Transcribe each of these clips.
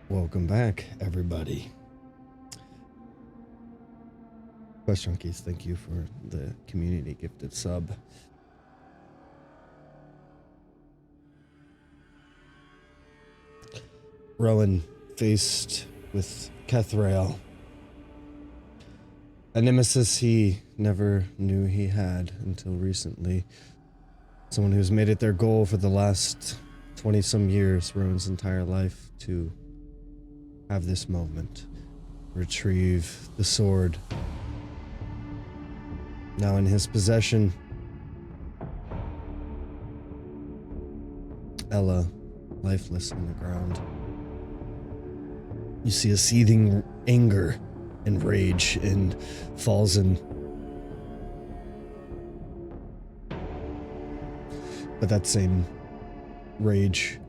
Welcome back, everybody. Quest Junkies, thank you for the community gifted sub. Rowan faced with Kethrael, a nemesis he never knew he had until recently. Someone who's made it their goal for the last 20-some years, Rowan's entire life, to have this moment. Retrieve the sword. Now in his possession, Ella, lifeless on the ground. You see a seething anger and rage in Falzen. But that same rage,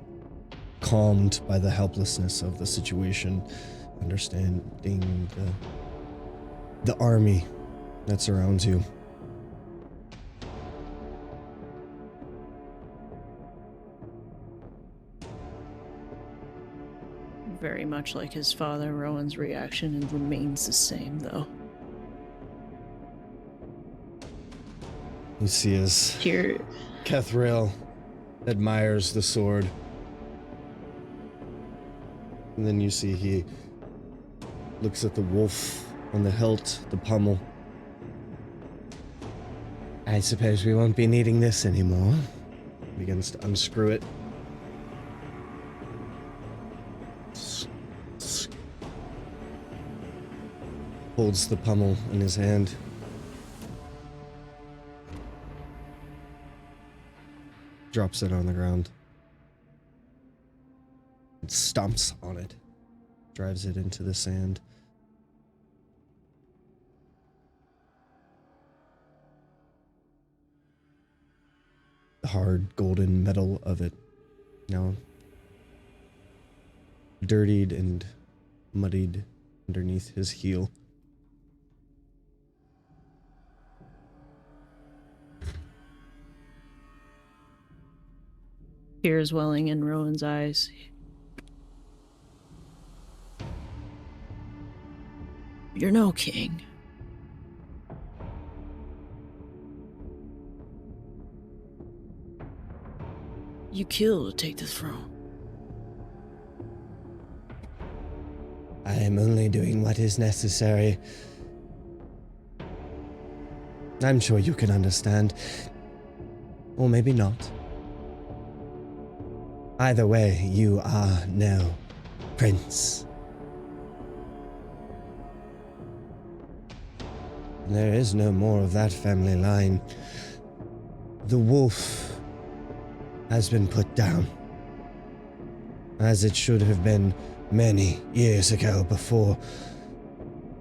calmed by the helplessness of the situation, understanding the army that surrounds you. Very much like his father, Rowan's reaction remains the same, though. You see as Kethrael admires the sword. And then you see he looks at the wolf on the hilt, the pommel. I suppose we won't be needing this anymore. Begins to unscrew it. Holds the pommel in his hand. Drops it on the ground. And stomps on it. Drives it into the sand. The hard golden metal of it now dirtied and muddied underneath his heel. Tears welling in Rowan's eyes. You're no king. You kill to take the throne. I am only doing what is necessary. I'm sure you can understand. Or maybe not. Either way, you are now prince. There is no more of that family line. The wolf has been put down, as it should have been many years ago, before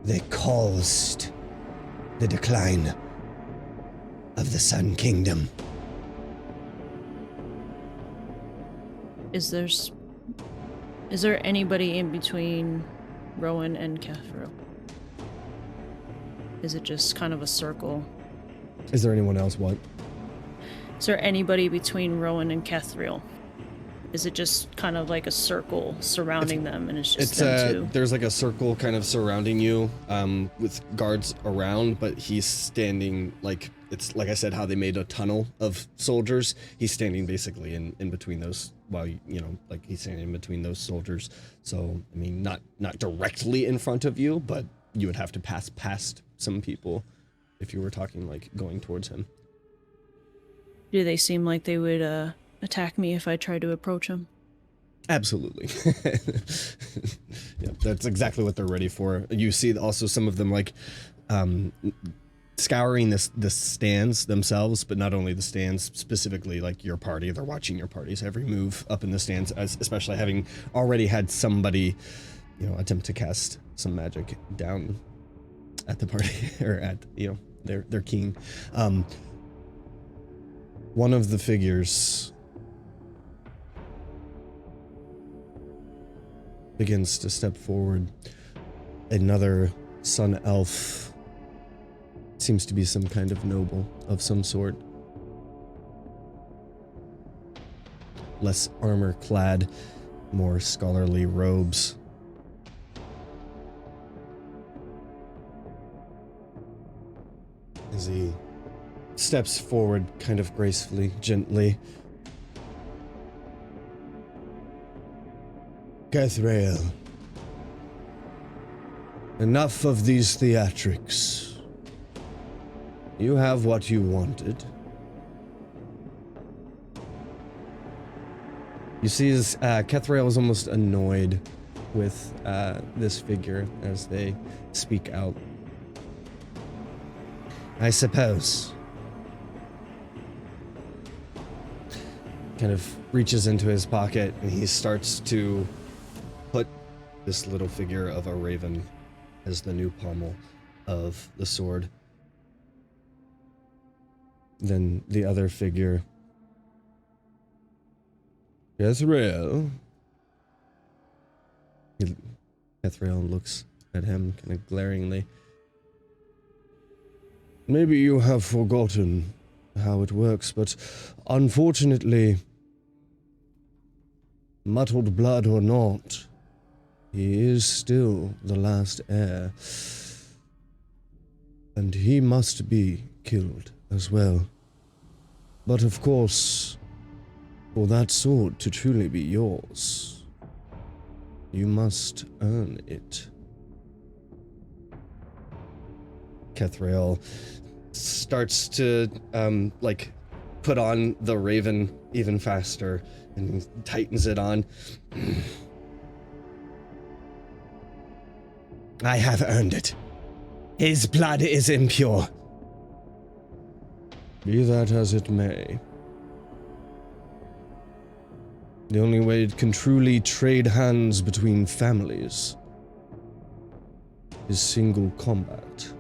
they caused the decline of the Sun Kingdom. Is there anybody in between Rowan and Kethrael? Is it just kind of a circle? Is there anyone else? What? Is there anybody between Rowan and Kethrael? Is it just kind of like a circle surrounding them, and it's just them two? There's like a circle kind of surrounding you, with guards around, but he's standing like, it's like I said, how they made a tunnel of soldiers. He's standing basically in between those, while like he's standing in between those soldiers. So I mean, not directly in front of you, but you would have to pass past some people if you were talking like going towards him. Do they seem like they would attack me if I tried to approach them? Absolutely. Yeah, that's exactly what they're ready for. You see also some of them like scouring the stands themselves, but not only the stands, specifically like your party. They're watching your party's every move up in the stands, especially having already had somebody, attempt to cast some magic down at the party or at their king. One of the figures begins to step forward. Another sun elf. Seems to be some kind of noble of some sort. Less armor clad, more scholarly robes, as he steps forward kind of gracefully, gently. Kethrael, enough of these theatrics. You have what you wanted. You see, Kethrael is almost annoyed with this figure as they speak out. I suppose. Kind of reaches into his pocket and he starts to put this little figure of a raven as the new pommel of the sword. Then the other figure. Kethrael. Kethrael looks at him kind of glaringly. Maybe you have forgotten how it works, but unfortunately, mottled blood or not, he is still the last heir. And he must be killed as well. But of course, for that sword to truly be yours, you must earn it. Kethrael starts to, put on the raven even faster and tightens it on. I have earned it. His blood is impure. Be that as it may. The only way it can truly trade hands between families is single combat.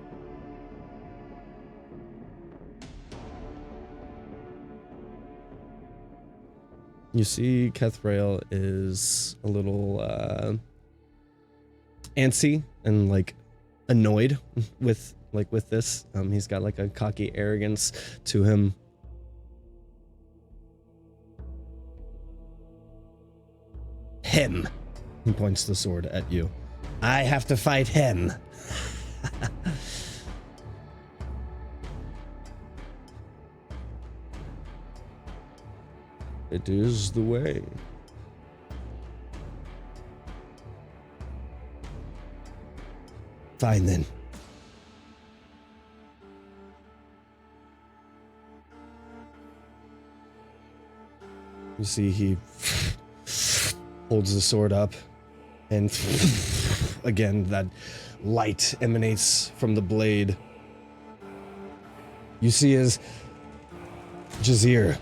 You see, Kethrael is a little antsy and annoyed with this. He's got a cocky arrogance to him. Him. He points the sword at you. I have to fight him. It is the way. Fine then. You see, he holds the sword up, and again, that light emanates from the blade. You see as Jazir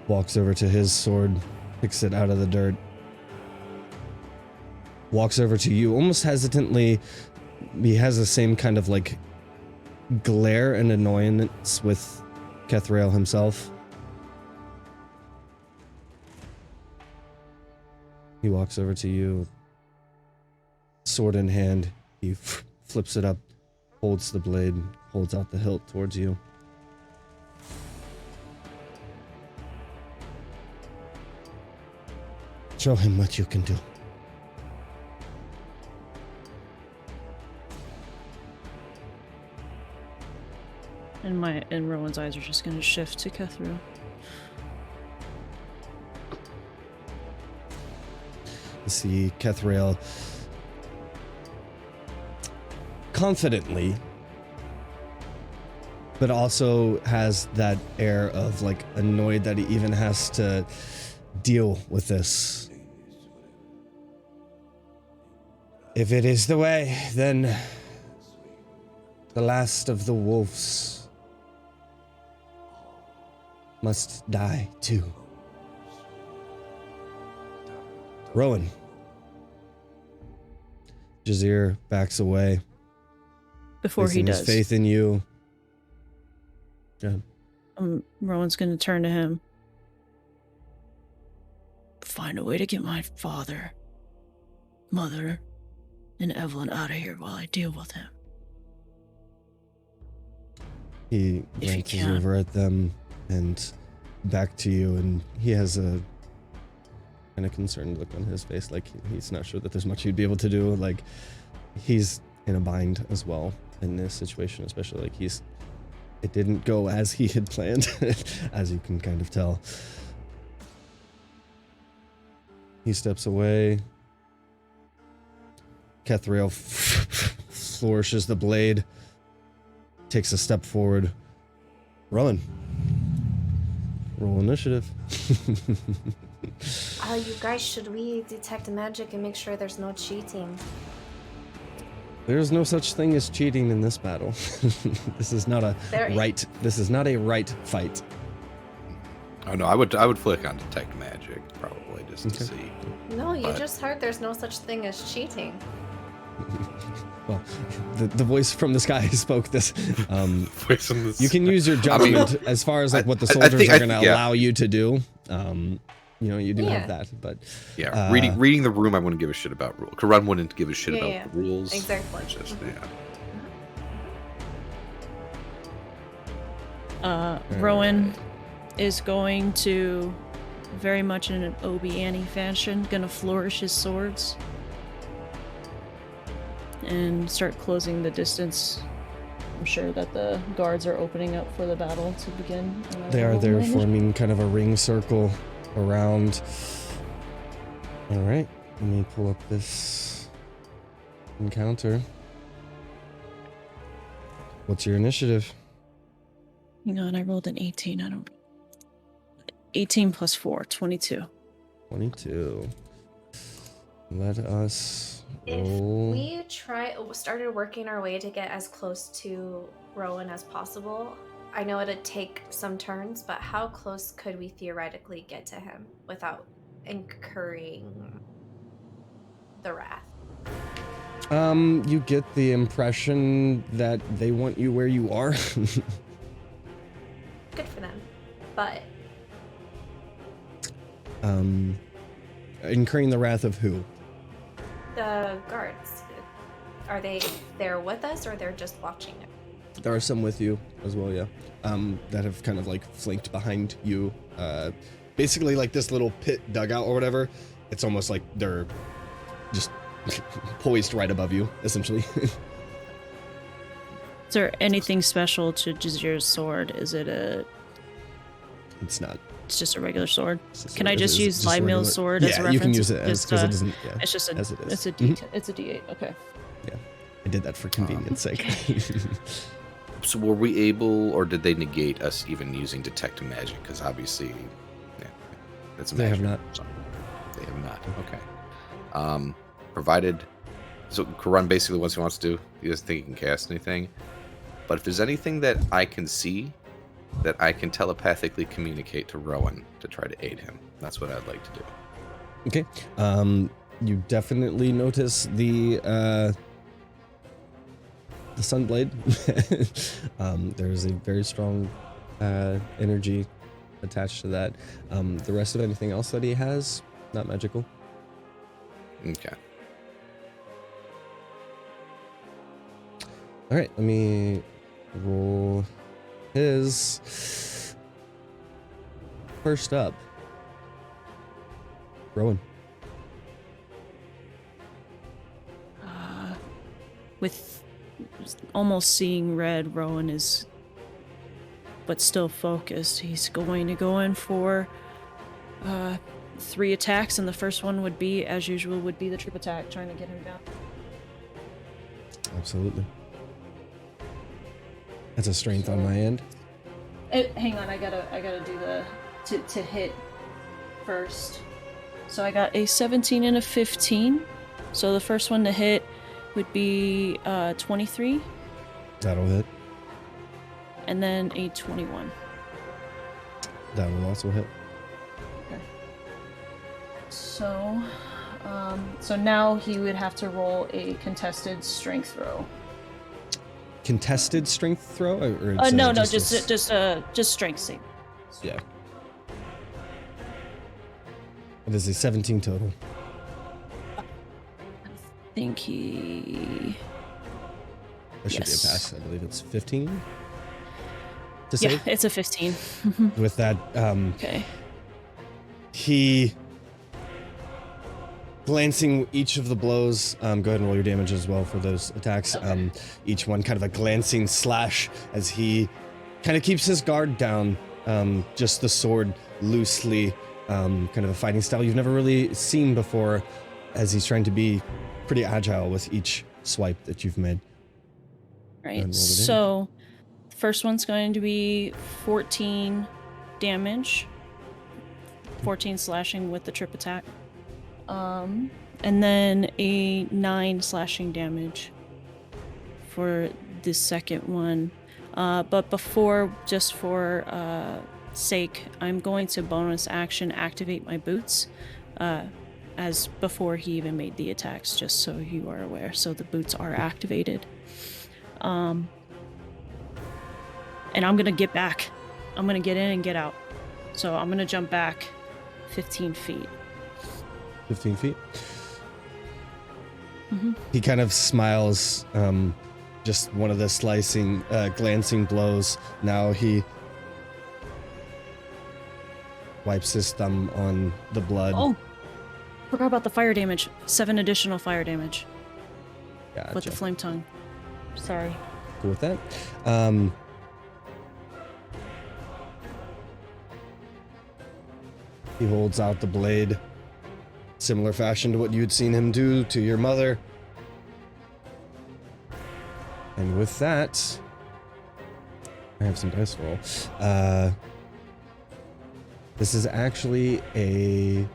walks over to his sword, picks it out of the dirt, walks over to you almost hesitantly. He has the same kind of glare and annoyance with Kethrael himself. He walks over to you, sword in hand. He flips it up, holds the blade, holds out the hilt towards you. Show him what you can do. And Rowan's eyes are just gonna shift to Kethrael. You see Kethrael confidently, but also has that air of annoyed that he even has to deal with this. If it is the way, then the last of the wolves must die too. Rowan. Jazir backs away. Before he does. His faith in you. Go ahead. Rowan's gonna turn to him. Find a way to get my father, mother, and Evelyn out of here while I deal with him. He glances over at them and back to you, and he has a kind of concerned look on his face, he's not sure that there's much he'd be able to do. He's in a bind as well. in this situation, especially like it didn't go as he had planned, as you can kind of tell. He steps away. Kethriel flourishes the blade, takes a step forward. Rowan, roll initiative. You guys, should we detect magic and make sure there's no cheating? There's no such thing as cheating in this battle. This is not a This is not a right fight. Oh no, I would flick on detect magic probably just to see. No, you just heard there's no such thing as cheating. Well, the voice from the sky spoke this. Voice from the You can use your judgment as far as like what the soldiers are going to allow you to do. You know, you do have that, but yeah, reading the room, I wouldn't give a shit about rules. Karun wouldn't give a shit about the rules. Exactly. Just, Rowan is going to, very much in an Obi-Annie fashion, gonna flourish his swords and start closing the distance. I'm sure that the guards are opening up for the battle to begin. They are there forming kind of a ring circle around. All right, let me pull up this encounter. What's your initiative? Hang on, I rolled an 18. 18 plus 4, 22. 22. Let us roll. If we started working our way to get as close to Rowan as possible, I know it'd take some turns, but how close could we theoretically get to him without incurring the wrath? You get the impression that they want you where you are. Good for them, but incurring the wrath of who? the guards, are they there with us or they're just watching it? There are some with you as well, yeah. That have kind of like flanked behind you. Basically like this little pit dugout or whatever. It's almost like they're just poised right above you, essentially. Is there anything special to Jazir's sword? Is it It's not. It's just a regular sword. Just Can I just use Lymil's sword as a reference? Yeah, you can use it as, because it isn't, yeah. It's just as it is. It's a D. It's a D8. Okay. Yeah, I did that for convenience sake. So were we able, or did they negate us even using detect magic? Because obviously, yeah, that's a They have magic. not. So they have not. Okay. Provided, so Karun basically what he wants to do, he doesn't think he can cast anything. But if there's anything that I can see, that I can telepathically communicate to Rowan to try to aid him, that's what I'd like to do. Okay. You definitely notice the sunblade. There's a very strong energy attached to that. The rest of anything else that he has, not magical. Okay. All right, let me roll his. First up, Rowan. With almost seeing red, Rowan is, but still focused. He's going to go in for 3 attacks, and the first one would be, as usual, would be the trip attack, trying to get him down. Absolutely. That's a strength on my end. Hang on, I gotta do the to hit first. So I got a 17 and a 15. So the first one to hit would be 23. That'll hit. And then a 21. That will also hit. Okay. So, so now he would have to roll a contested strength throw. Contested strength throw? Or No, just strength save. Yeah. It is a 17 total. I think he... That should be a pass. I believe it's 15 to Yeah, save. it's a 15. With that, Okay. he glancing each of the blows. Go ahead and roll your damage as well for those attacks. Okay. Each one kind of a glancing slash as he kind of keeps his guard down. Just the sword loosely, kind of a fighting style you've never really seen before, as he's trying to be pretty agile with each swipe that you've made. Right. roll the So, first one's going to be 14 damage. 14 slashing with the trip attack. And then a 9 slashing damage for the second one. But before, just for sake, I'm going to bonus action activate my boots, as before he even made the attacks, just so you are aware. So the boots are activated. And I'm gonna get back. I'm gonna get in and get out. So I'm gonna jump back 15 feet. 15 feet. Mm-hmm. He kind of smiles, just one of the glancing blows. Now he wipes his thumb on the blood. Oh, forgot about the fire damage. 7 additional fire damage Gotcha. with the flame tongue. Sorry. Cool with that. He holds out the blade, similar fashion to what you'd seen him do to your mother. And with that, I have some dice to roll. This is actually a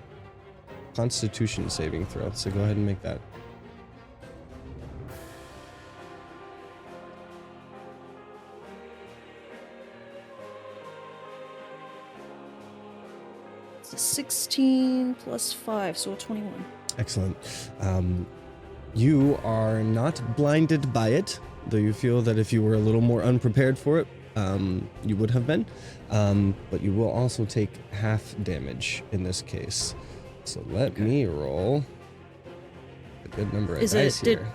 Constitution saving throw, so go ahead and make that. It's a 16 plus 5, so a 21. Excellent. You are not blinded by it, though you feel that if you were a little more unprepared for it, you would have been. But you will also take half damage in this case. So let me roll a good number of dice here.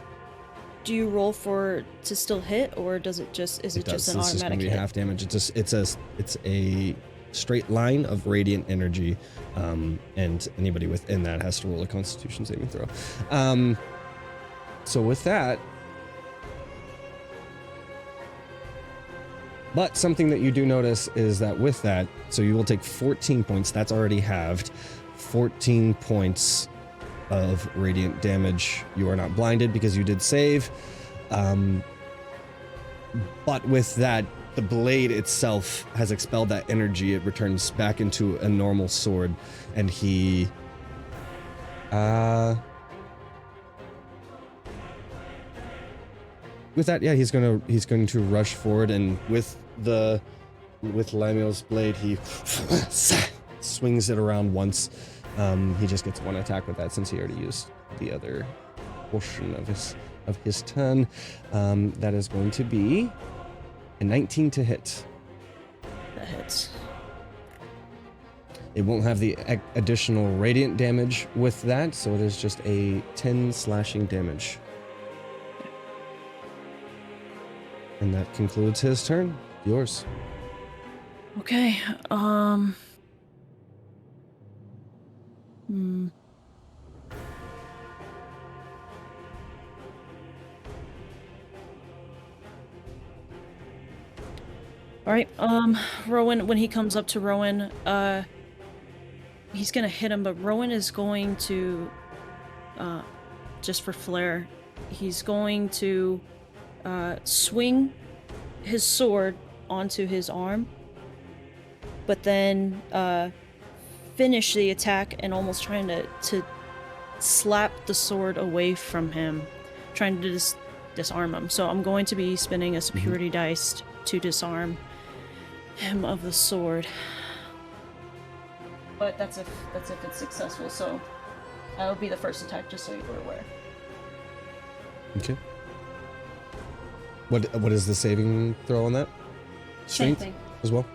Do you roll to still hit, or does it just is it just an This is automatic going to be hit? half damage. It's a straight line of radiant energy, and anybody within that has to roll a Constitution saving throw. So with that, but something that you do notice is that with that, so you will take 14 points. That's already halved. 14 points of radiant damage. You are not blinded because you did save. But with that, the blade itself has expelled that energy. It returns back into a normal sword, and he with that, yeah, he's going to rush forward, and with Lemuel's blade, he swings it around once. He just gets one attack with that since he already used the other portion of his turn. That is going to be a 19 to hit. That hits. It won't have the additional radiant damage with that, so it is just a 10 slashing damage. And that concludes his turn. Yours. Okay. All right. Rowan, when he comes up to Rowan, he's gonna hit him, but Rowan is going to, just for flair, he's going to swing his sword onto his arm, but then finish the attack and almost trying to slap the sword away from him, trying to disarm him. So I'm going to be spinning a security dice to disarm him of the sword. But that's if it's successful, so that'll be the first attack, just so you were aware. Okay. What is the saving throw on that? Same Strength thing. as well?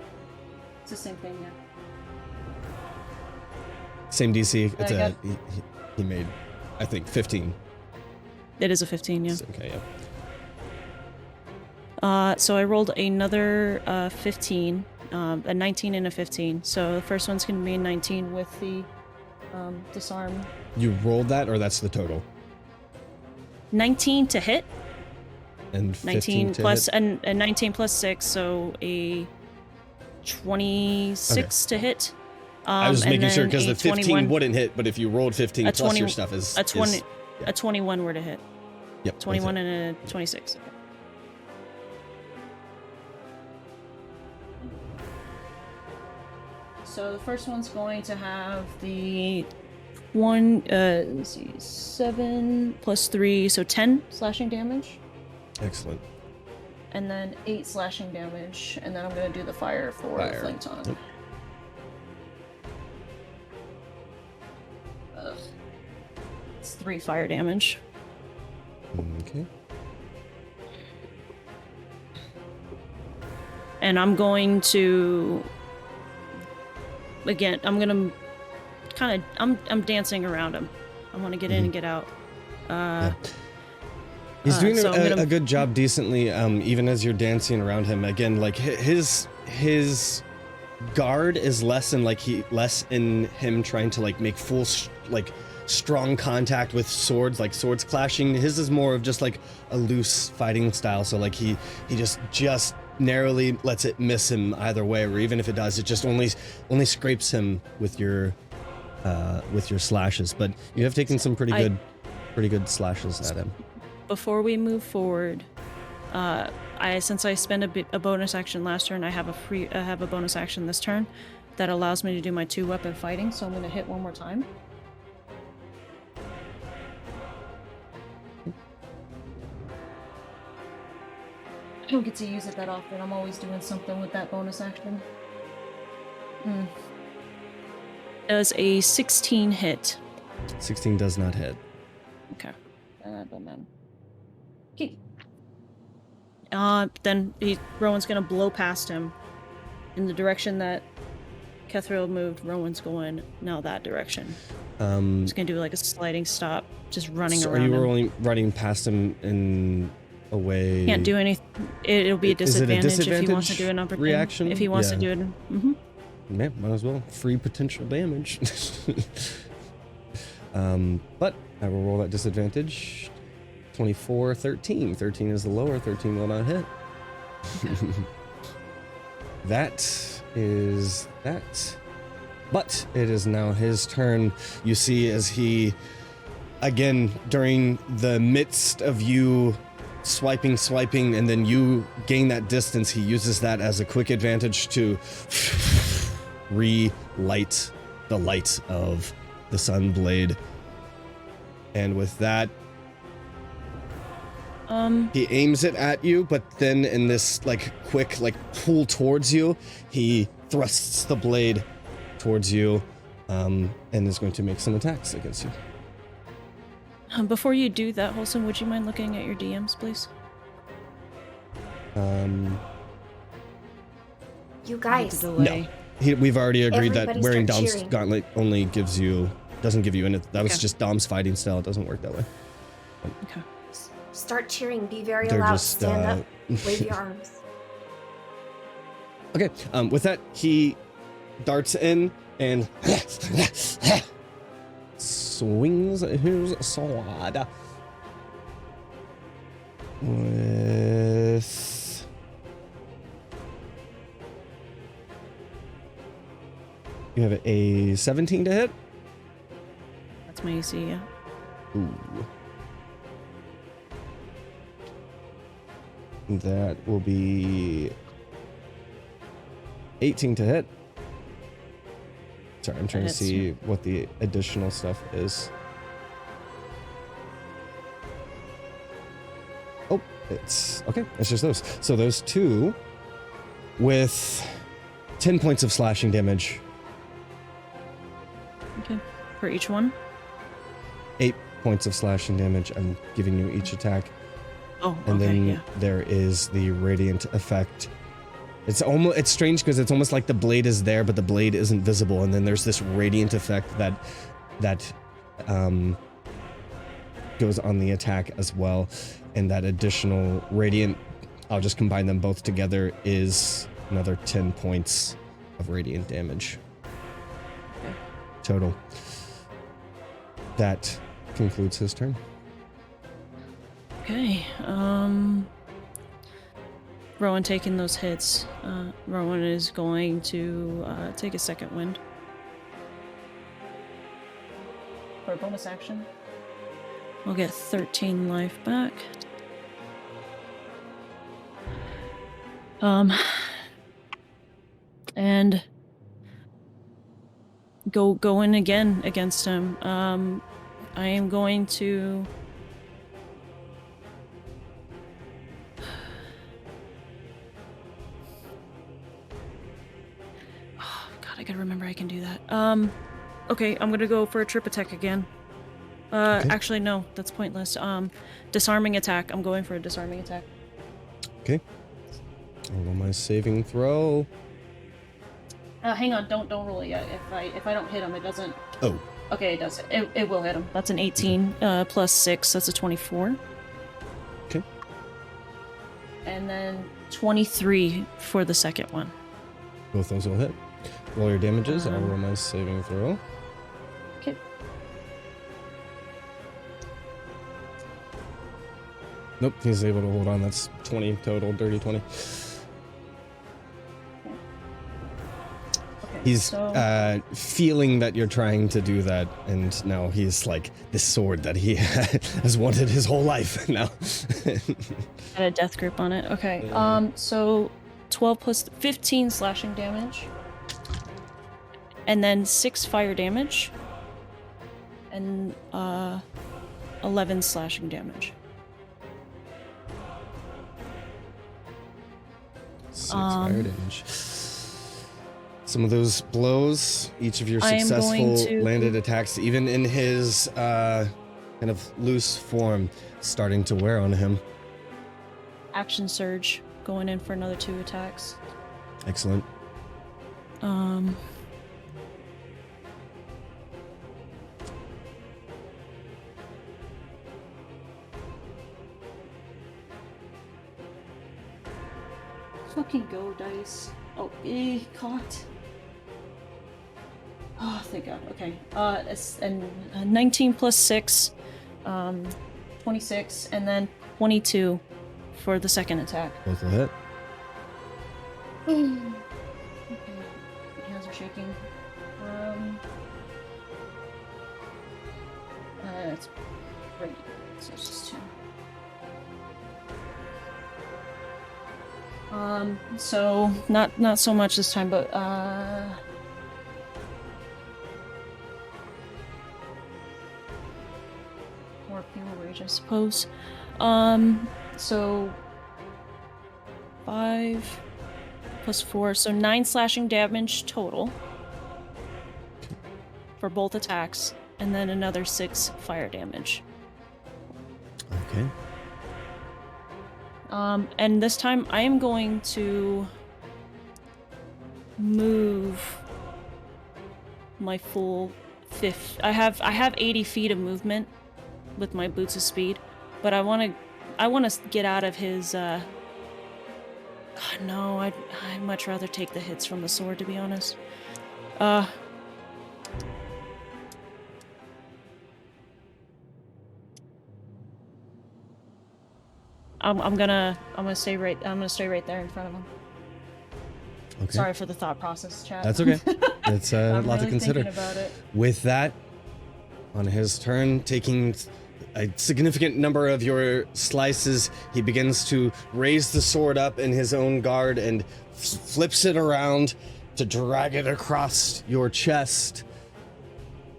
It's the same thing, yeah. Same DC. It's I he made, I think, 15. It is a 15, yeah. Okay, yeah. So I rolled another 15, a 19 and a 15. So the first one's going to be a 19 with the disarm. You rolled that, or that's the total? 19 to hit. And 19 to plus hit? and 19 plus 6, so a 26 to hit. I was and making sure then because a the 15 21 wouldn't hit, but if you rolled 15 a plus 20 your stuff is a 20 is, a 21 were to hit. yep, 21 that's it. and a 26. Okay. So the first one's going to have the let's see, 7 plus 3, so 10 slashing damage, Excellent. and then 8 slashing damage, and then I'm going to do the fire for Fire. Flankton. Yep. It's 3 fire damage. Okay. And I'm going to, again, I'm gonna kind of, I'm dancing around him. I want to get in and get out. Yeah. He's doing so I'm gonna- a good job decently, even as you're dancing around him. Again, like his guard is less in him trying to like make full strong contact with swords, like swords clashing. His is more of just like a loose fighting style. So like he just narrowly lets it miss him either way, or even if it does, it just only scrapes him with your slashes. But you have taken some pretty good slashes at him. Before we move forward, since I spent a bonus action last turn, I have a bonus action this turn that allows me to do my 2-weapon fighting. So I'm going to hit one more time. I don't get to use it that often. I'm always doing something with that bonus action. Does a 16 hit? 16 does not hit. Okay. Okay. Then Rowan's gonna blow past him in the direction that Kethriel moved. Rowan's going now that direction. He's gonna do like a sliding stop, just running So around are you him. only running past him in a way? Can't do anything. It'll be a Is it a disadvantage if he wants to disadvantage do an opportunity. reaction? If he wants Yeah. to do it. Mm-hmm. Yeah, might as well. Free potential damage. But I will roll that disadvantage. 24, 13. 13 is the lower. 13 will not hit. That is that. But it is now his turn. You see as he, again, during the midst of you swiping, and then you gain that distance, he uses that as a quick advantage to relight the light of the sun blade. And with that, he aims it at you, but then in this quick pull towards you, he thrusts the blade towards you, and is going to make some attacks against you. Before you do that, Wholesome, would you mind looking at your DMs, please? You guys, Delay. We've already agreed that Everybody wearing start Dom's cheering. gauntlet only doesn't give you any. That was Okay. just Dom's fighting style. It doesn't work that way. Okay. start cheering. Be very They're loud. just, Stand up. Wave your arms. Okay. With that, he darts in and swings his sword with. You have a 17 to hit. That's my AC, yeah. Ooh. That will be 18 to hit. Sorry, I'm trying to hits. see what the additional stuff is. Oh, it's okay. It's just those. So those two with 10 points of slashing damage. Okay. For each one? 8 points of slashing damage. I'm giving you each attack. Oh, And okay, then yeah. there is the radiant effect. It's strange because it's almost like the blade is there, but the blade isn't visible. And then there's this radiant effect that goes on the attack as well. And that additional radiant, I'll just combine them both together, is another 10 points of radiant damage. Okay. Total. that concludes his turn. Okay. Rowan taking those hits. Rowan is going to take a second wind. For a bonus action. We'll get 13 life back. And go in again against him. I am going to... Oh, God, I gotta remember I can do that. Okay, I'm gonna go for a trip attack again. Okay. Actually, no, that's pointless. Disarming attack. I'm going for a disarming attack. Okay. I'll roll my saving throw. Hang on, don't roll it yet. If I don't hit him, it doesn't. Oh. Okay, it does. It will hit him. That's an 18 plus 6. That's a 24. Okay. And then 23 for the second one. Both those will hit. Roll your damages. I'll roll my saving throw. Okay. Nope, he's able to hold on. That's 20 total, dirty 20. He's feeling that you're trying to do that, and now he's like this sword that he has wanted his whole life now. Got a death grip on it. Okay. So 12 plus 15 slashing damage, and then 6 fire damage, and 11 slashing damage. 6 fire damage. Some of those blows, each of your successful landed attacks, even in his kind of loose form, starting to wear on him. Action surge, going in for another 2 attacks. Excellent. Fucking go, dice. Oh, caught. Oh, thank God. Okay. And 19 plus 6, 26, and then 22 for the second attack. Both will hit. Okay. My hands are shaking. It's right. So it's just 2. So not so much this time, but more pure rage, I suppose. So 5 plus 4, so 9 slashing damage total for both attacks, and then another 6 fire damage. Okay. And this time I am going to move my full 50. I have 80 feet of movement with my boots of speed, but I want to get out of his. No, I'd much rather take the hits from the sword, to be honest. I'm gonna stay right there in front of him. Okay. Sorry for the thought process, chat. That's okay. It's a lot really to consider. Thinking about it. With that, on his turn, taking a significant number of your slices, he begins to raise the sword up in his own guard and flips it around to drag it across your chest.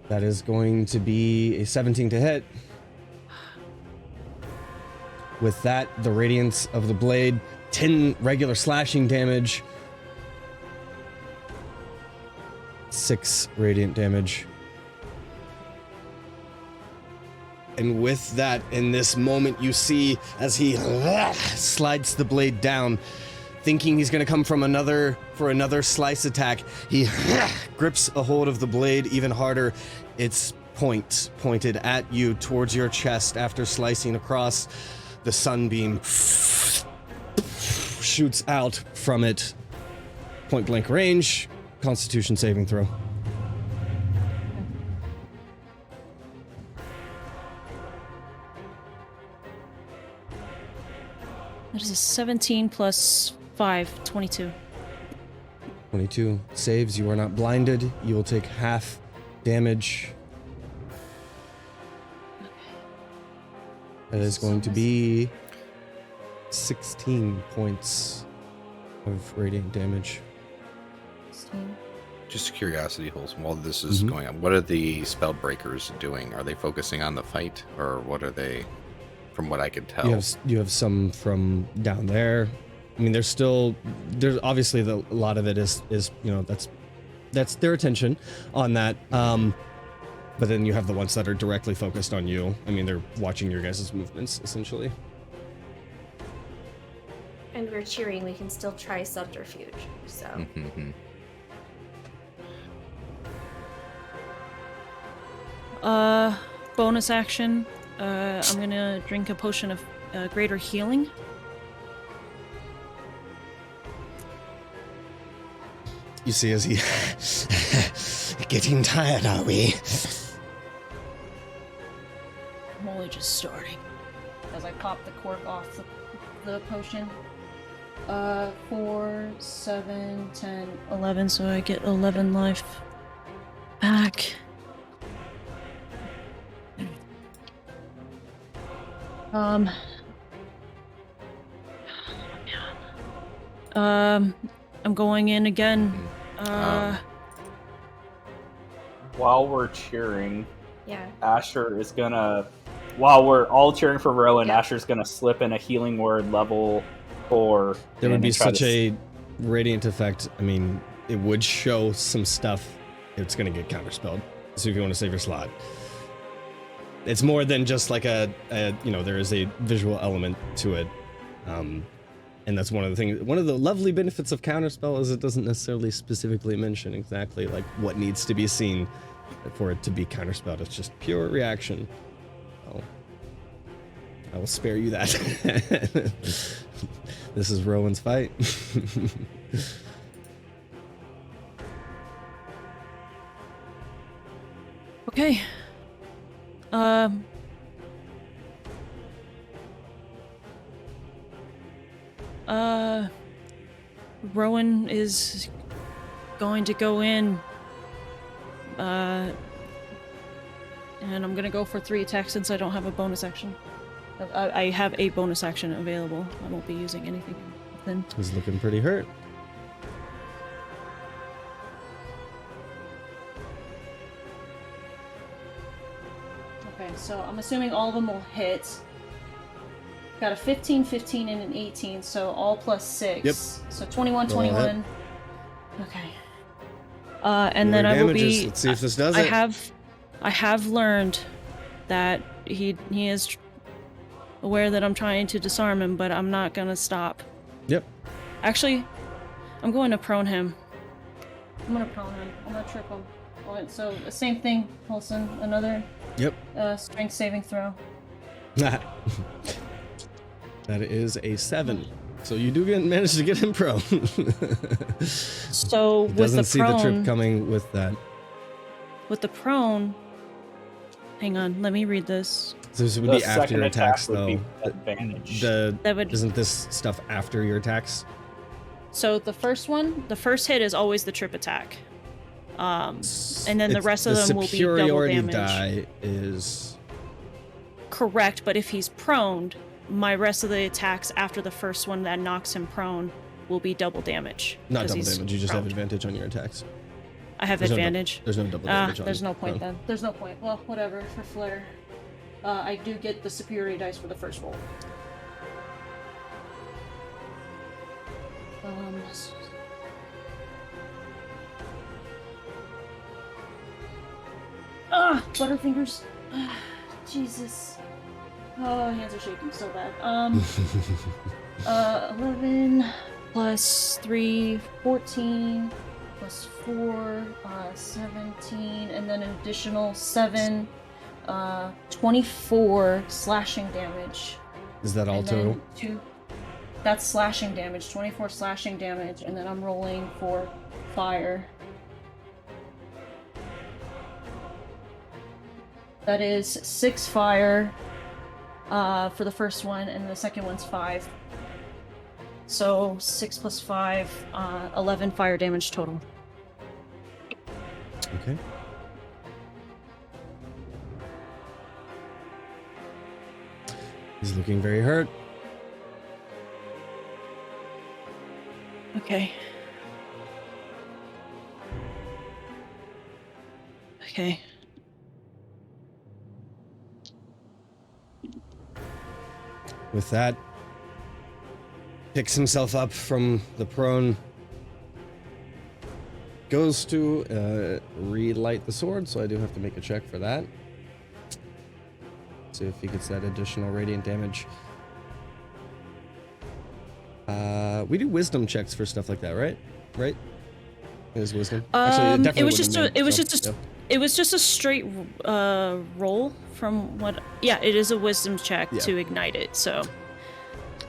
That is going to be a 17 to hit. With that, the radiance of the blade, 10 regular slashing damage, 6 radiant damage. And with that, in this moment, you see as he slides the blade down, thinking he's going to come from another slice attack, he grips a hold of the blade even harder. Its point pointed at you towards your chest after slicing across. The sunbeam shoots out from it. Point blank range. Constitution saving throw. That is a 17 plus 5, 22. 22 saves. You are not blinded. You will take half damage. That is going to be 16 points of radiant damage. 16. Just curiosity, Wholesome, while this is going on, what are the spell breakers doing? Are they focusing on the fight, or what are they, from what I can tell? You have some from down there. I mean, there's obviously a lot of it is that's their attention on that. But then you have the ones that are directly focused on you. I mean, they're watching your guys' movements, essentially. And we're cheering, we can still try subterfuge, so. Bonus action. I'm gonna drink a potion of greater healing. You see as he... Getting tired, are we? I'm only just starting. As I pop the cork off the potion. 4, 7, 10, 11, so I get 11 life back. I'm going in again. While we're cheering, Yeah. Asher is gonna... While we're all cheering for Rowan, Yeah. Asher's gonna slip in a healing word level 4. There would and be try such to a radiant effect. I mean, it would show some stuff. It's going to get counterspelled. So if you want to save your slot. It's more than just like there is a visual element to it. And that's one of the things, one of the lovely benefits of counterspell is it doesn't necessarily specifically mention exactly like what needs to be seen for it to be counterspelled. It's just pure reaction. I will spare you that. This is Rowan's fight. Okay. Rowan is going to go in. And I'm gonna go for 3 attacks since I don't have a bonus action. I have a bonus action available. I won't be using anything then. He's looking pretty hurt. Okay, so I'm assuming all of them will hit. Got a 15, 15, and an 18, so all plus 6. Yep. So 21, Roll hit. 21. Okay. And Roll then your I will damages. be... Let's see if this does it. I have learned that he is aware that I'm trying to disarm him, but I'm not gonna stop. Yep. Actually, I'm going to prone him. I'm gonna trip him. Alright, so the same thing, Wilson. Another Yep. strength saving throw. That is a 7. So you do manage to get him prone. So with Doesn't the see prone, the trip coming with that. with the prone, hang on, let me read this. So this would The be after second your attack attacks, would though. be advantage. That would. Isn't this stuff after your attacks? So the first hit is always the trip attack. And then the rest of them will be double superiority damage. die is Correct, but if he's proned, my rest of the attacks after the first one that knocks him prone will be double damage. not 'cause double he's damage. You just have proned. advantage on your attacks. I have There's no dou- advantage. There's no double damage on There's no point prone. then. There's no point. Well, whatever, for flair. I do get the superiority dice for the first roll. Butterfingers. Jesus. Oh, hands are shaking so bad. 11 plus 3, 14 plus 4, 17, and then an additional 7, 24 slashing damage. Is that all And total? then 2. That's slashing damage, 24 slashing damage, and then I'm rolling for fire. That is 6 fire for the first one, and the second one's 5. So 6 plus 5, 11 fire damage total. Okay. He's looking very hurt. Okay. Okay. With that, picks himself up from the prone, goes to relight the sword, so I do have to make a check for that. See if he gets that additional radiant damage. We do wisdom checks for stuff like that, right? Right? It is wisdom. Actually, It was just wouldn't a, have been, so, it was just a straight roll from what. Yeah, it is a wisdom check Yeah. to ignite it. So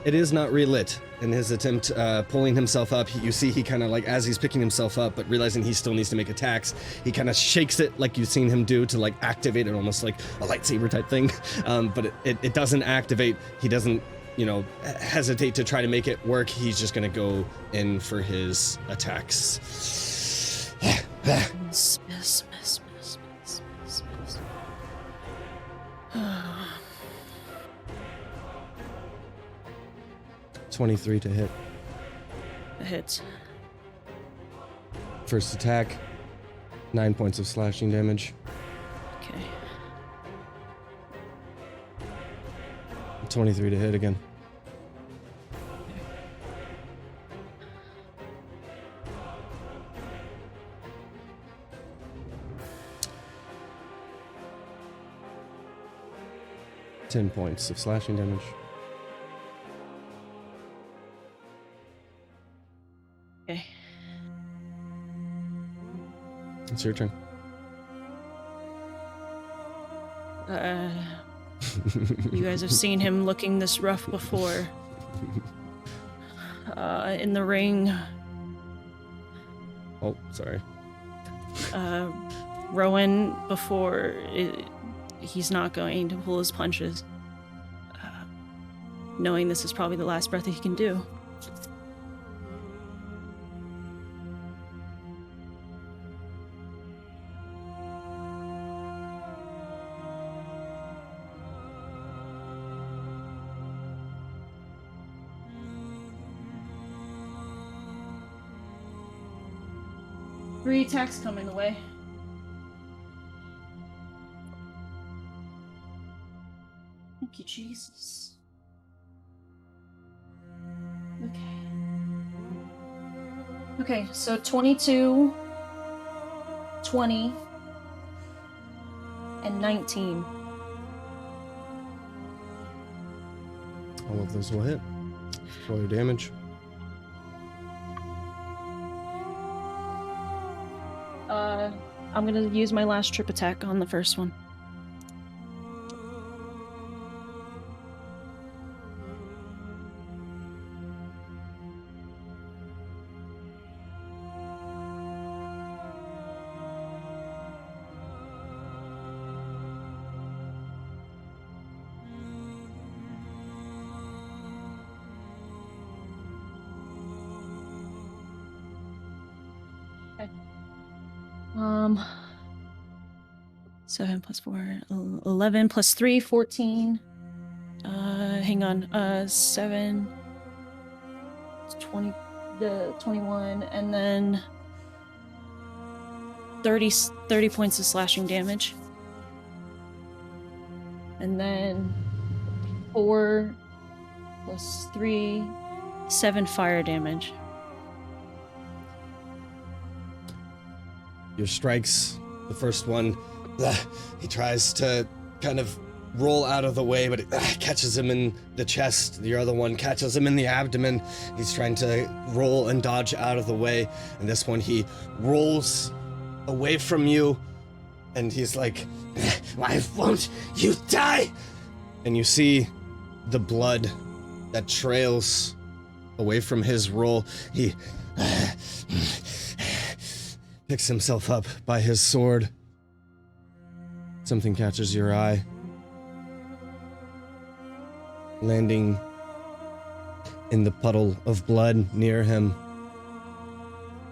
It is not relit. In his attempt pulling himself up, you see he kind of like, as he's picking himself up, but realizing he still needs to make attacks, he kind of shakes it like you've seen him do to like activate it, almost like a lightsaber type thing. But it doesn't activate. He doesn't, hesitate to try to make it work. He's just going to go in for his attacks. miss. 23 to hit. It hits. First attack, 9 points of slashing damage. Okay. 23 to hit again. Ten points of slashing damage. Okay. It's your turn. You guys have seen him looking this rough before. In the ring, Oh, sorry. Rowan, he's not going to pull his punches. Knowing this is probably the last breath he can do. Three attacks coming the way. Thank you, Jesus. Okay, so 22, 20, and 19. All of those will hit. Roll your damage. I'm gonna use my last trip attack on the first one. Okay. 7 plus 4, 11 plus 3, 14. Hang on. 7, 20, 21, and then 30 points of slashing damage. And then 4 plus 3, 7 fire damage. Your strikes, the first one, he tries to kind of roll out of the way, but it catches him in the chest. The other one catches him in the abdomen. He's trying to roll and dodge out of the way. And this one, he rolls away from you, and he's like, "Why won't you die?" And you see the blood that trails away from his roll. He picks himself up by his sword. Something catches your eye, landing in the puddle of blood near him,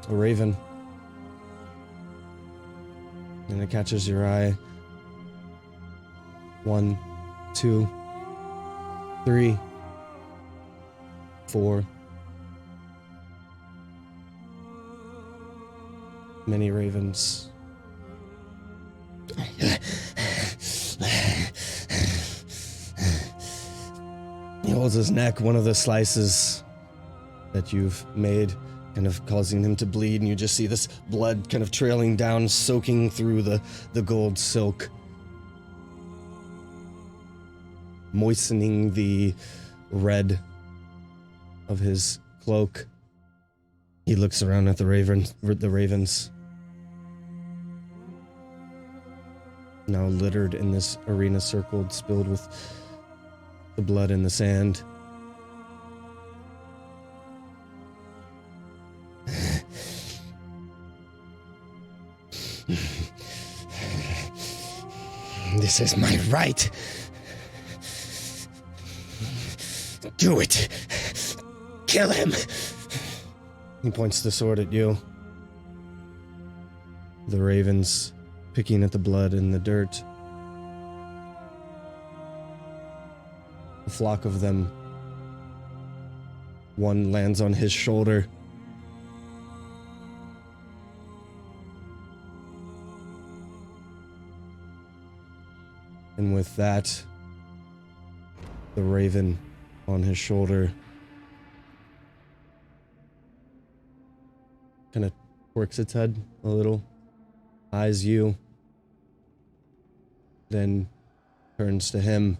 a raven. And it catches your eye. 1, 2, 3, 4. Many ravens. He holds his neck, one of the slices that you've made, kind of causing him to bleed, and you just see this blood kind of trailing down, soaking through the gold silk, moistening the red of his cloak. He looks around at the ravens. Now littered in this arena circled, spilled with the blood in the sand. This is my right. Do it. Kill him. He points the sword at you. The ravens picking at the blood in the dirt. A flock of them. One lands on his shoulder. And with that, the raven on his shoulder kind of quirks its head a little, eyes you, then turns to him.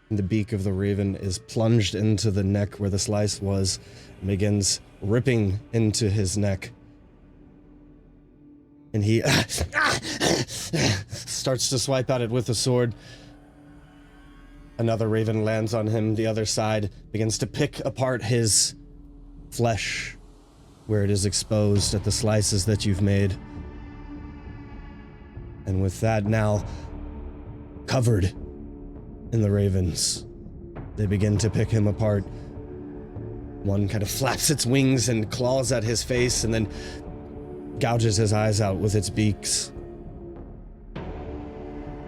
And the beak of the raven is plunged into the neck where the slice was and begins ripping into his neck. And he starts to swipe at it with the sword. Another raven lands on him. The other side begins to pick apart his flesh where it is exposed at the slices that you've made. And with that now covered in the ravens, they begin to pick him apart. One kind of flaps its wings and claws at his face and then gouges his eyes out with its beaks.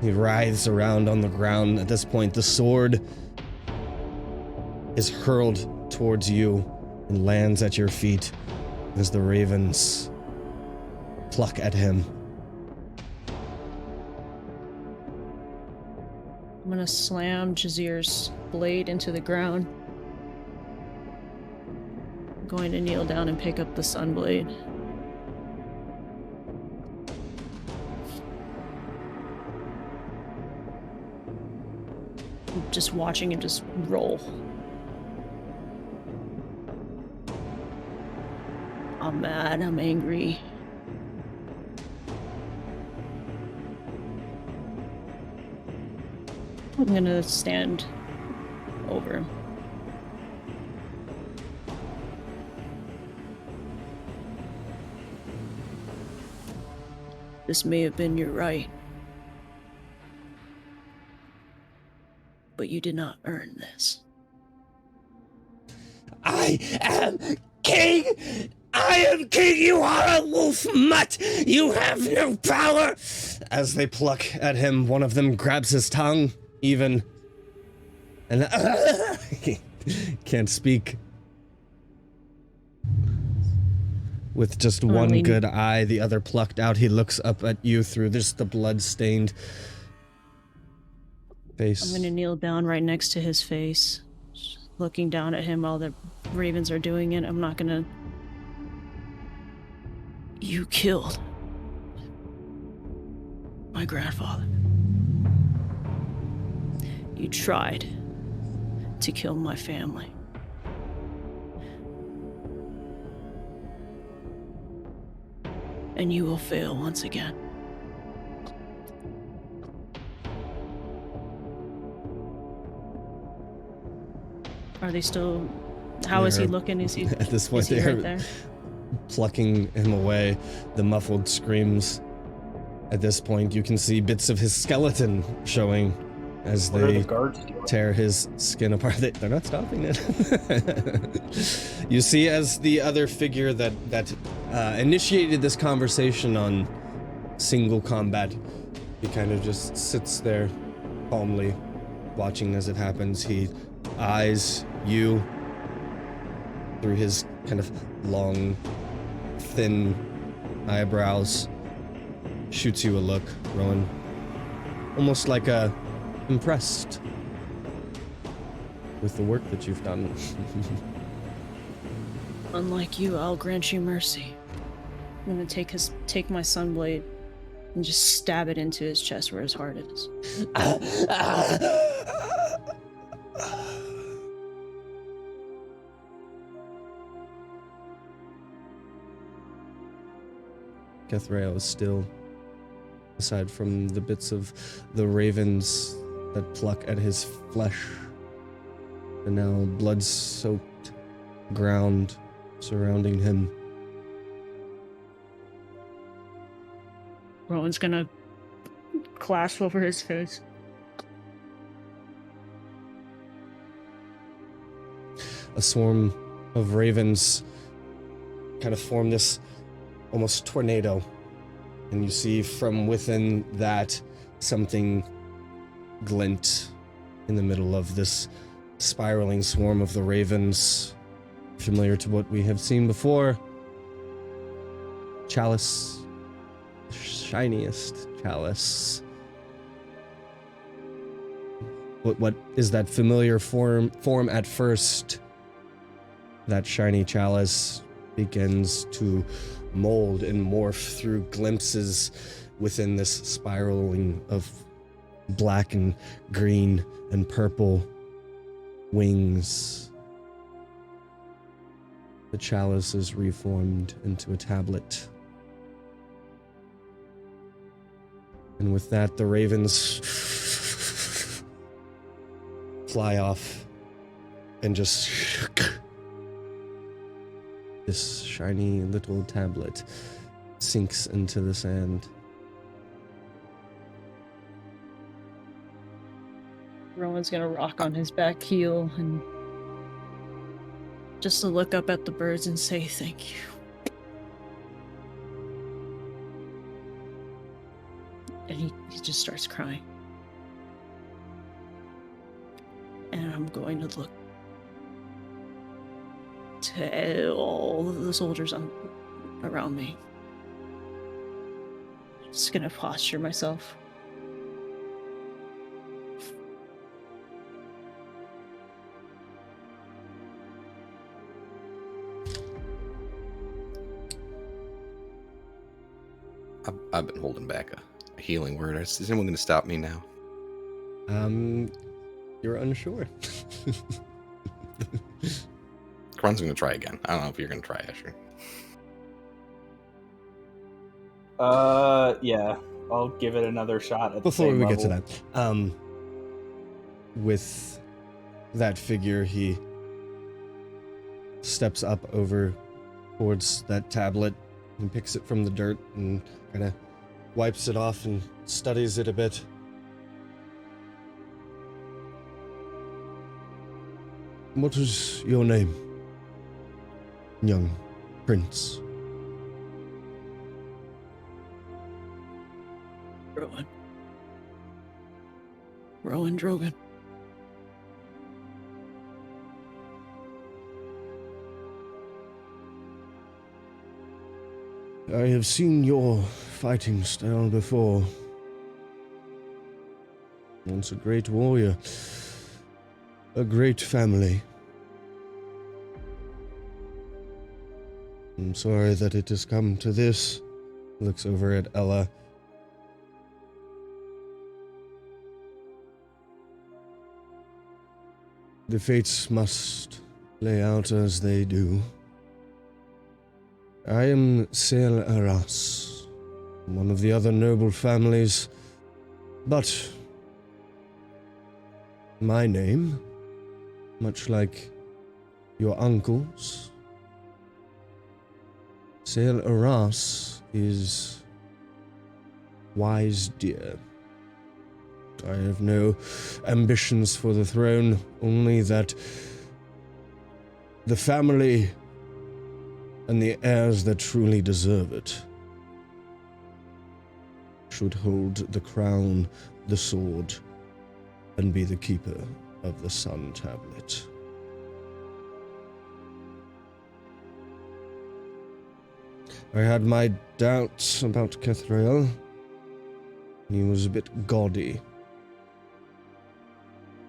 He writhes around on the ground. At this point, the sword is hurled towards you and lands at your feet as the ravens pluck at him. I'm gonna slam Jazir's blade into the ground. I'm going to kneel down and pick up the sunblade. I'm just watching him just roll. I'm mad, I'm angry. I'm gonna stand over him. This may have been your right, but you did not earn this. I am king! I am king! You are a wolf mutt! You have no power! As they pluck at him, one of them grabs his tongue, even, and can't speak. With just one good eye, the other plucked out, he looks up at you through just the blood-stained face. I'm gonna kneel down right next to his face, looking down at him while the ravens are doing it. I'm not gonna... You killed my grandfather. You tried to kill my family. And you will fail once again. Are they still... How is he looking? Is he... At this point, is he they're right there? plucking him away. The muffled screams. At this point, you can see bits of his skeleton showing as What are they the guards doing? tear his skin apart. They're not stopping it. You see, as the other figure that initiated this conversation on single combat, he kind of just sits there calmly, watching as it happens. He eyes you through his kind of long, thin eyebrows, shoots you a look, Rowan, almost like impressed with the work that you've done. Unlike you, I'll grant you mercy. I'm gonna take my sunblade and just stab it into his chest where his heart is. Kethrael is still, aside from the bits of the ravens that pluck at his flesh, the now blood-soaked ground surrounding him. Rowan's gonna clasp over his face. A swarm of ravens kind of form this almost tornado, and you see from within that something glint in the middle of this spiraling swarm of the ravens, familiar to what we have seen before. Chalice, the shiniest chalice. What is that familiar form at first? That shiny chalice begins to mold and morph through glimpses within this spiraling of black and green and purple wings. The chalice is reformed into a tablet. And with that, the ravens fly off and just this shiny little tablet sinks into the sand. Rowan's gonna rock on his back heel and just to look up at the birds and say thank you. And he just starts crying. And I'm going to look to all the soldiers around me. Just gonna posture myself. I've been holding back a healing word. Is anyone going to stop me now? You're unsure. Karan's going to try again. I don't know if you're going to try, Asher. Yeah. I'll give it another shot at Before the same we get to level. that, with that figure, he steps up over towards that tablet and picks it from the dirt and kind of wipes it off and studies it a bit. What is your name, young prince? Rowan Drogan. I have seen your fighting style before. Once a great warrior. A great family. I'm sorry that it has come to this. Looks over at Ella. The fates must play out as they do. I am Sail Aras, one of the other noble families, but my name, much like your uncle's, Sail Aras is Wise Deer. I have no ambitions for the throne, only that the family and the heirs that truly deserve it should hold the crown, the sword, and be the keeper of the Sun Tablet. I had my doubts about Kethrael. He was a bit gaudy.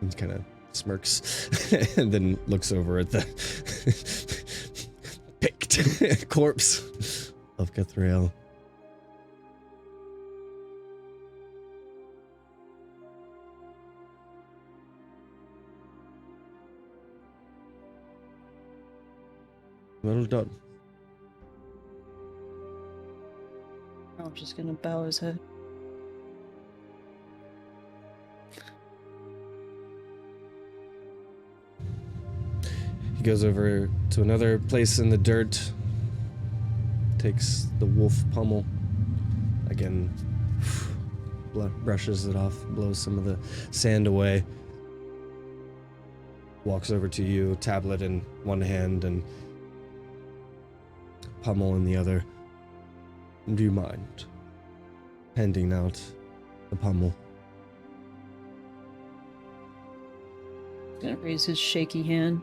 He kind of smirks and then looks over at the picked corpse of Kethrael. Well done. I'm just gonna bow his head. He goes over to another place in the dirt, takes the wolf pummel, again, brushes it off, blows some of the sand away, walks over to you, tablet in one hand and pummel in the other. Do you mind handing out the pummel? He's gonna raise his shaky hand,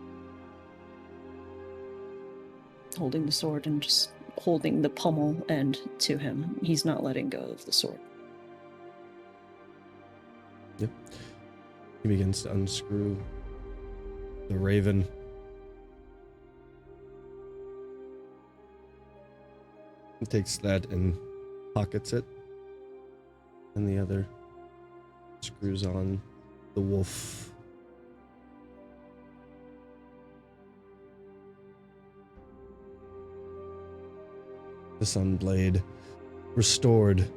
holding the sword and just holding the pummel end to him. He's not letting go of the sword. Yep. He begins to unscrew the raven. He takes that and pockets it, and the other screws on the wolf. The Sunblade restored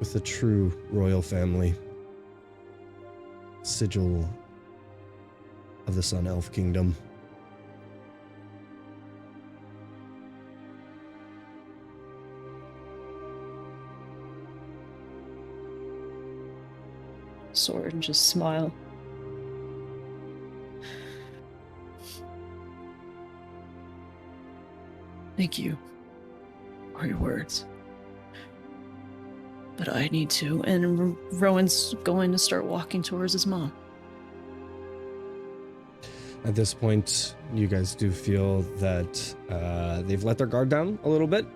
with the true royal family, sigil of the Sun Elf Kingdom. Sword and just smile. Thank you for your words. But I need to, and Rowan's going to start walking towards his mom. At this point, you guys do feel that they've let their guard down a little bit.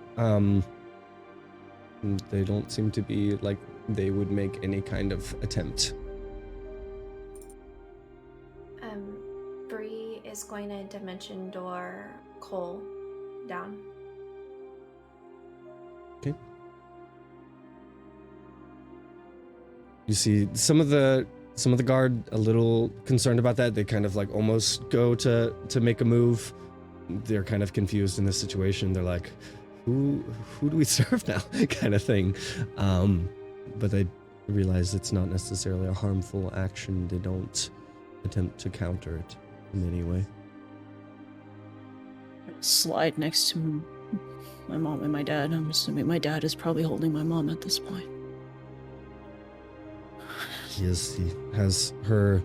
They don't seem to be like they would make any kind of attempt. Bree is going to dimension door Cole down. Okay. You see some of the guard a little concerned about that. They kind of like almost go to make a move. They're kind of confused in this situation. They're like, who do we serve now? kind of thing. But they realize it's not necessarily a harmful action. They don't attempt to counter it in any way. Slide next to my mom and my dad. I'm assuming my dad is probably holding my mom at this point. He has her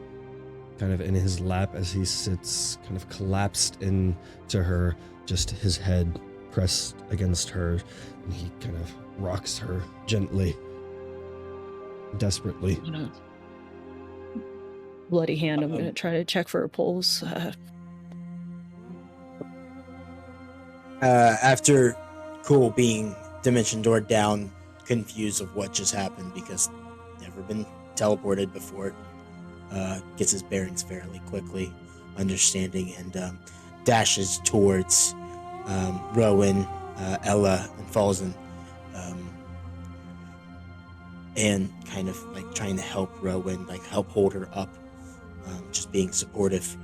kind of in his lap as he sits kind of collapsed into her, just his head pressed against her, and he kind of rocks her gently, desperately. Bloody hand, I'm going to try to check for a pulse. After Cool being dimension door down, confused of what just happened because never been teleported before, gets his bearings fairly quickly, understanding, and dashes towards Rowan, Ella, and Falzen, and kind of like trying to help Rowan, like help hold her up, just being supportive.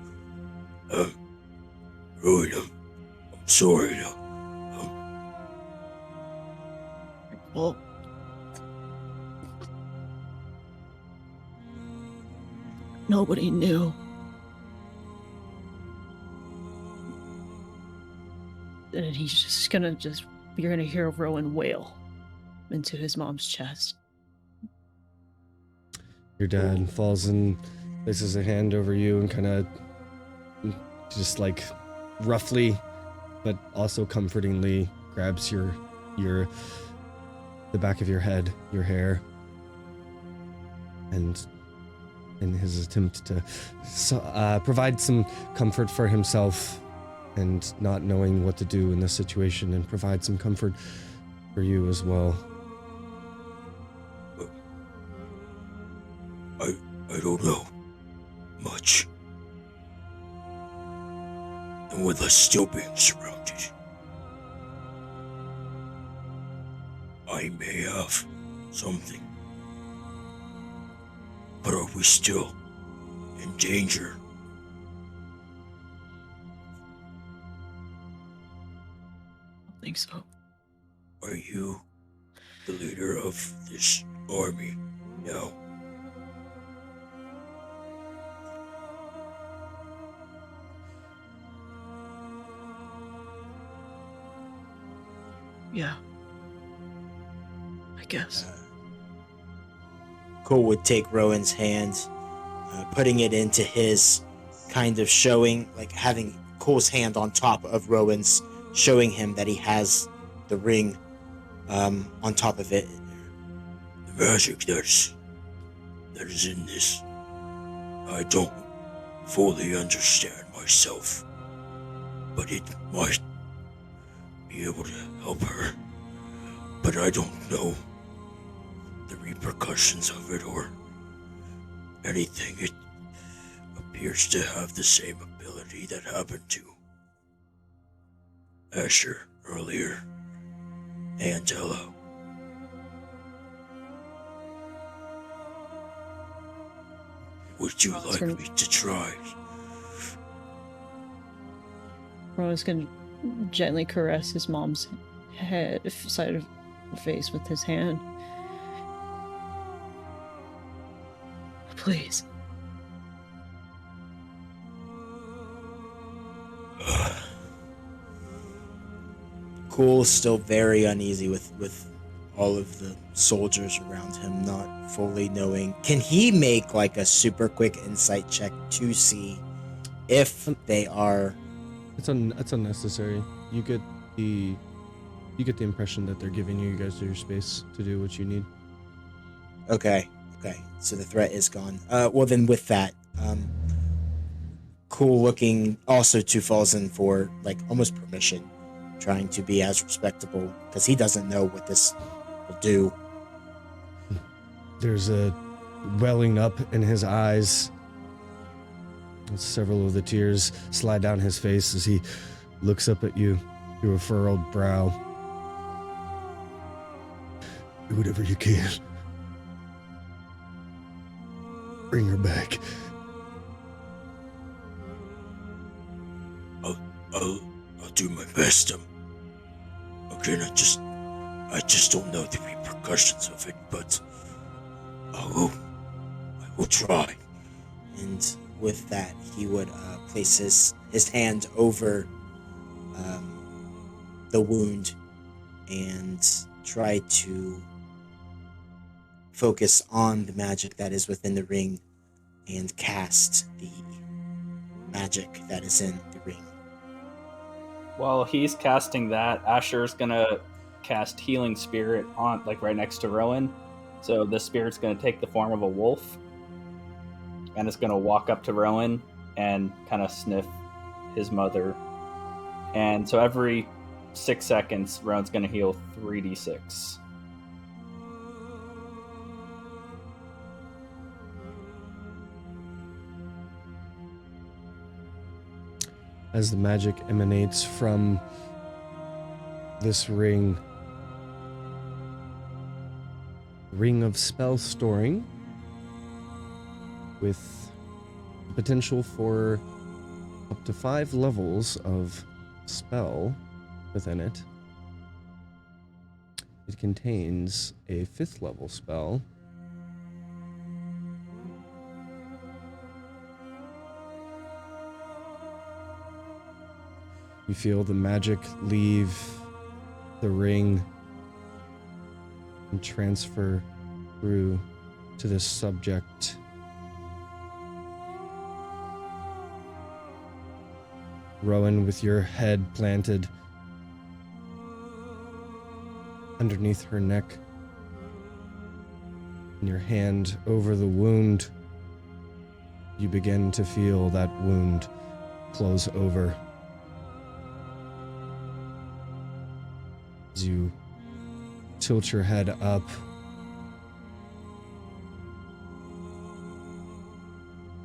Rowan, I'm sorry. Well, nobody knew. And he's just gonna you're gonna hear Rowan wail into his mom's chest. Your dad falls and places a hand over you and kind of just like roughly, but also comfortingly grabs the back of your head, your hair, and in his attempt to provide some comfort for himself and not knowing what to do in this situation, and provide some comfort for you as well. I don't know much. And with us still being surrounded, I may have something. But are we still in danger? I think so. Are you the leader of this army now? Yeah. I guess. Cole would take Rowan's hand, putting it into his, kind of showing, like having Cole's hand on top of Rowan's, showing him that he has the ring on top of it. The magic that is in this, I don't fully understand myself, but it might be able to help her. But I don't know the repercussions of it or anything. It appears to have the same ability that happened to Asher earlier and Ella. Would you like me to try? Rowan's gonna gently caress his mom's head, side of her face with his hand. Please. Cole's still very uneasy with all of the soldiers around him, not fully knowing. Can he make like a super quick insight check to see if they are? It's unnecessary. You get the impression that they're giving you guys your space to do what you need. Okay. So the threat is gone. Well then, with that, Cool looking also to falls in for like almost permission, trying to be as respectable because he doesn't know what this will do. There's a welling up in his eyes. Several of the tears slide down his face as he looks up at you through a furrowed brow. Do whatever you can. Bring her back. I'll do my best. Again, I just don't know the repercussions of it, but I will try. And with that, he would place his hand over the wound and try to focus on the magic that is within the ring and cast the magic that is in the ring. While he's casting that, Asher's gonna cast Healing Spirit on, like, right next to Rowan. So the spirit's gonna take the form of a wolf, and it's gonna walk up to Rowan and kind of sniff his mother. And so every 6 seconds, Rowan's gonna heal 3d6. As the magic emanates from this ring of spell storing, with potential for up to 5 levels of spell within it. It contains a 5th level spell. You feel the magic leave the ring and transfer through to this subject. Rowan, with your head planted underneath her neck and your hand over the wound, you begin to feel that wound close over. As you tilt your head up,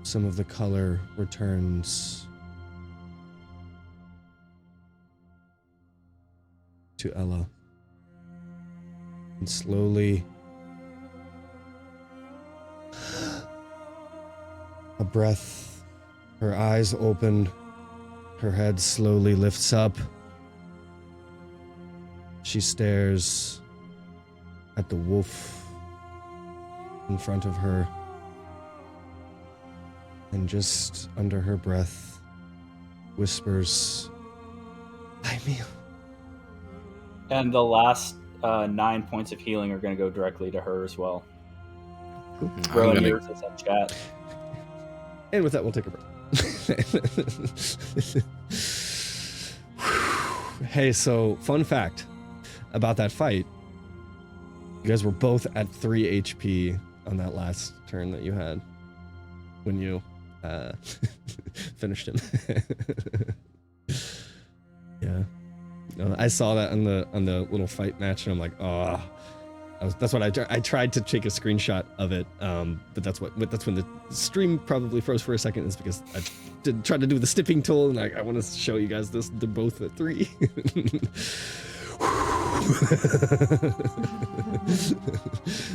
some of the color returns to Ella. And slowly, a breath, her eyes open, her head slowly lifts up. She stares at the wolf in front of her, and just under her breath whispers, "Lymil." And the last 9 points of healing are going to go directly to her as well. Rowan, yours is in chat. And with that, we'll take a break. Hey, so fun fact about that fight. You guys were both at 3 HP on that last turn that you had when you finished him. Yeah. No, I saw that on the little fight match, and I'm like, oh. That's what I tried to take a screenshot of it, but that's when the stream probably froze for a second, is because I tried to do the snipping tool, and I want to show you guys this. They're both at 3.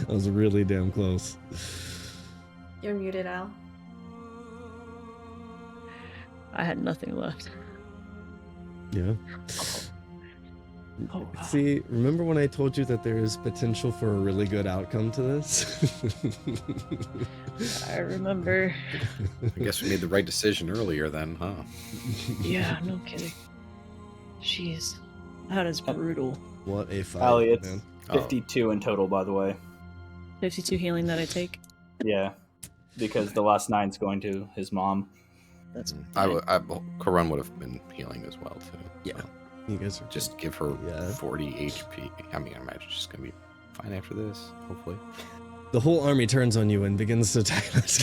That was really damn close. You're muted, Al. I had nothing left. Yeah. Oh, wow. See, remember when I told you that there is potential for a really good outcome to this? I remember. I guess we made the right decision earlier then, huh? Yeah, no kidding. Jeez. That is brutal. What a fight, Allie, it's man. 52 in total, by the way. 52 healing that I take. Yeah, because the last 9's going to his mom. That's Karun would have been healing as well, too. Yeah. So You guys are just give her Yeah. 40 HP. I mean, I imagine she's going to be fine after this, hopefully. The whole army turns on you and begins to attack us.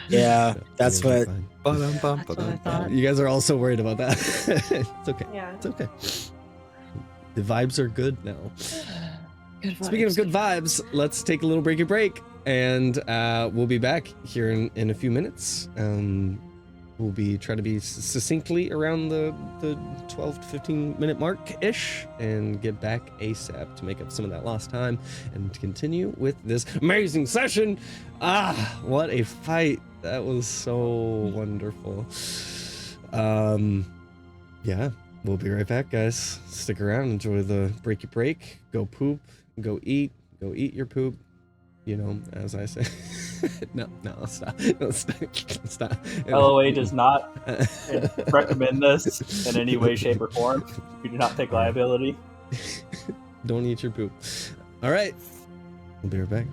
Yeah, that's what. That's what I thought. You guys are all so worried about that. It's okay. Yeah. It's okay. The vibes are good now. Good vibes. Speaking of good vibes, let's take a little break, and we'll be back here in a few minutes. We'll be trying to be succinctly around the 12 to 15 minute mark-ish and get back ASAP to make up some of that lost time and to continue with this amazing session. What a fight. That was so wonderful. Yeah, we'll be right back, guys. Stick around, enjoy the breaky break, go poop, go eat your poop. You know, as I say. No, stop. LOA does not recommend this in any way, shape, or form. We do not take liability. Don't eat your poop. All right. We'll be right back.